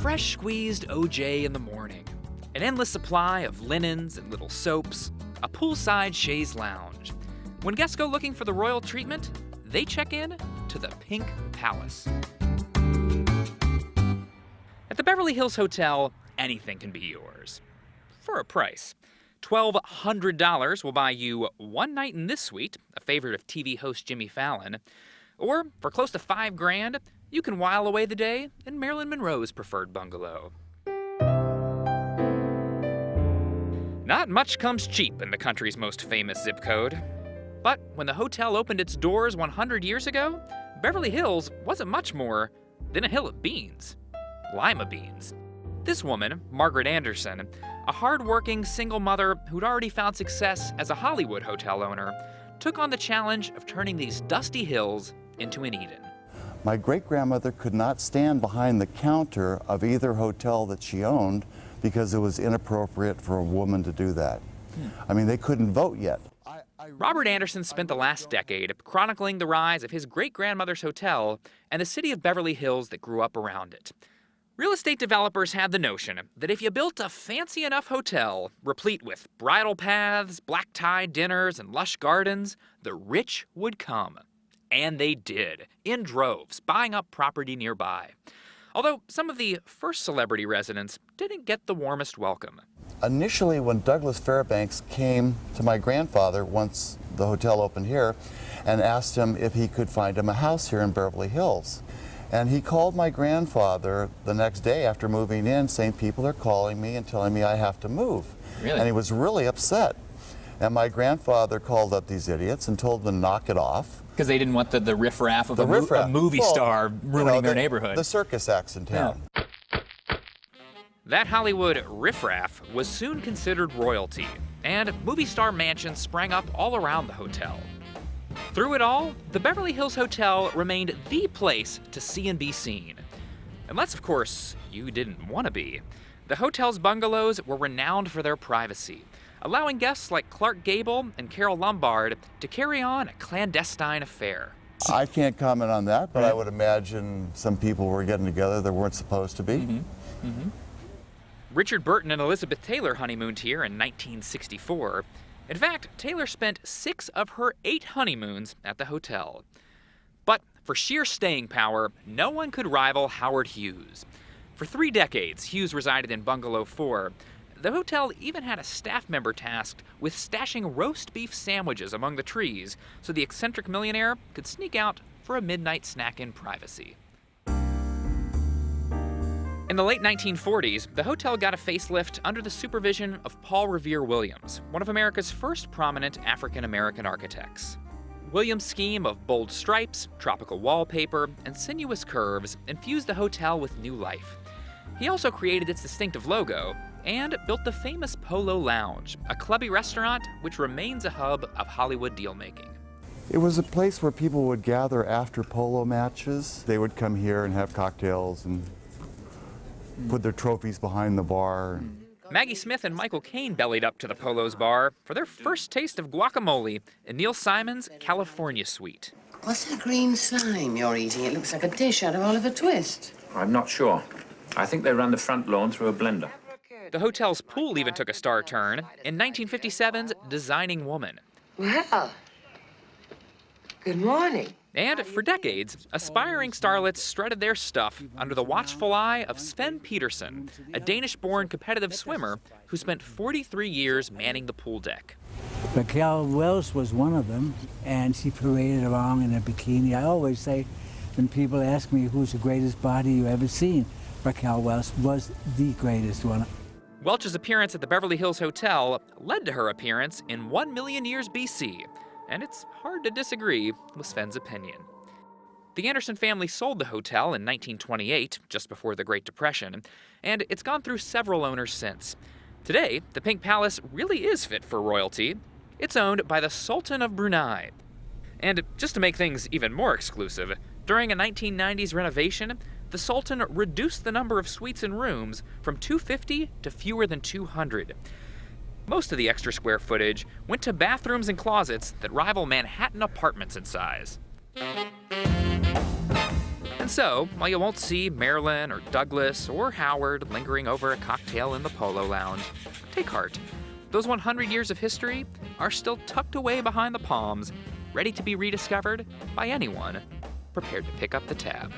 fresh squeezed OJ in the morning, an endless supply of linens and little soaps, a poolside chaise lounge. When guests go looking for the royal treatment, they check in to the Pink Palace. At the Beverly Hills Hotel, anything can be yours. For a price. $1,200 will buy you one night in this suite, a favorite of TV host Jimmy Fallon. Or, for close to $5,000, you can while away the day in Marilyn Monroe's preferred bungalow. Not much comes cheap in the country's most famous zip code. But when the hotel opened its doors 100 years ago, Beverly Hills wasn't much more than a hill of beans. Lima beans. This woman, Margaret Anderson, a hard-working single mother who'd already found success as a Hollywood hotel owner, took on the challenge of turning these dusty hills into an Eden. My great-grandmother could not stand behind the counter of either hotel that she owned because it was inappropriate for a woman to do that. I mean, they couldn't vote yet. Robert Anderson spent the last decade chronicling the rise of his great-grandmother's hotel and the city of Beverly Hills that grew up around it. Real estate developers had the notion that if you built a fancy enough hotel, replete with bridle paths, black-tie dinners, and lush gardens, the rich would come. And they did, in droves, buying up property nearby. Although some of the first celebrity residents didn't get the warmest welcome. Initially, when Douglas Fairbanks came to my grandfather once the hotel opened here and asked him if he could find him a house here in Beverly Hills. And he called my grandfather the next day after moving in saying, people are calling me and telling me I have to move. Really? And he was really upset. And my grandfather called up these idiots and told them to knock it off. Because they didn't want the riffraff of a movie star ruining their neighborhood. The circus acts in town. Yeah. That Hollywood riffraff was soon considered royalty, and movie star mansions sprang up all around the hotel. Through it all, the Beverly Hills Hotel remained the place to see and be seen. Unless, of course, you didn't want to be. The hotel's bungalows were renowned for their privacy, allowing guests like Clark Gable and Carol Lombard to carry on a clandestine affair. I can't comment on that, but I would imagine some people were getting together that weren't supposed to be. Mm-hmm. Mm-hmm. Richard Burton and Elizabeth Taylor honeymooned here in 1964. In fact, Taylor spent 6 of her 8 honeymoons at the hotel. But for sheer staying power, no one could rival Howard Hughes. For 3 decades, Hughes resided in Bungalow 4. The hotel even had a staff member tasked with stashing roast beef sandwiches among the trees so the eccentric millionaire could sneak out for a midnight snack in privacy. In the late 1940s, the hotel got a facelift under the supervision of Paul Revere Williams, one of America's first prominent African-American architects. Williams' scheme of bold stripes, tropical wallpaper, and sinuous curves infused the hotel with new life. He also created its distinctive logo and built the famous Polo Lounge, a clubby restaurant which remains a hub of Hollywood deal-making. It was a place where people would gather after polo matches. They would come here and have cocktails and put their trophies behind the bar. Maggie Smith and Michael Caine bellied up to the Polo's bar for their first taste of guacamole in Neil Simon's California Suite. What's that green slime you're eating? It looks like a dish out of Oliver Twist. I'm not sure. I think they ran the front lawn through a blender. The hotel's pool even took a star turn in 1957's Designing Woman. Well, good morning. And for decades, aspiring starlets strutted their stuff under the watchful eye of Sven Petersen, a Danish-born competitive swimmer who spent 43 years manning the pool deck. Raquel Welch was one of them, and she paraded around in a bikini. I always say, when people ask me who's the greatest body you ever seen, Raquel Welch was the greatest one. Welch's appearance at the Beverly Hills Hotel led to her appearance in 1 million years BC, and it's hard to disagree with Sven's opinion. The Anderson family sold the hotel in 1928, just before the Great Depression, and it's gone through several owners since. Today, the Pink Palace really is fit for royalty. It's owned by the Sultan of Brunei. And just to make things even more exclusive, during a 1990s renovation, the Sultan reduced the number of suites and rooms from 250 to fewer than 200. Most of the extra square footage went to bathrooms and closets that rival Manhattan apartments in size. And so, while you won't see Marilyn or Douglas or Howard lingering over a cocktail in the Polo Lounge, take heart. Those 100 years of history are still tucked away behind the palms, ready to be rediscovered by anyone prepared to pick up the tab.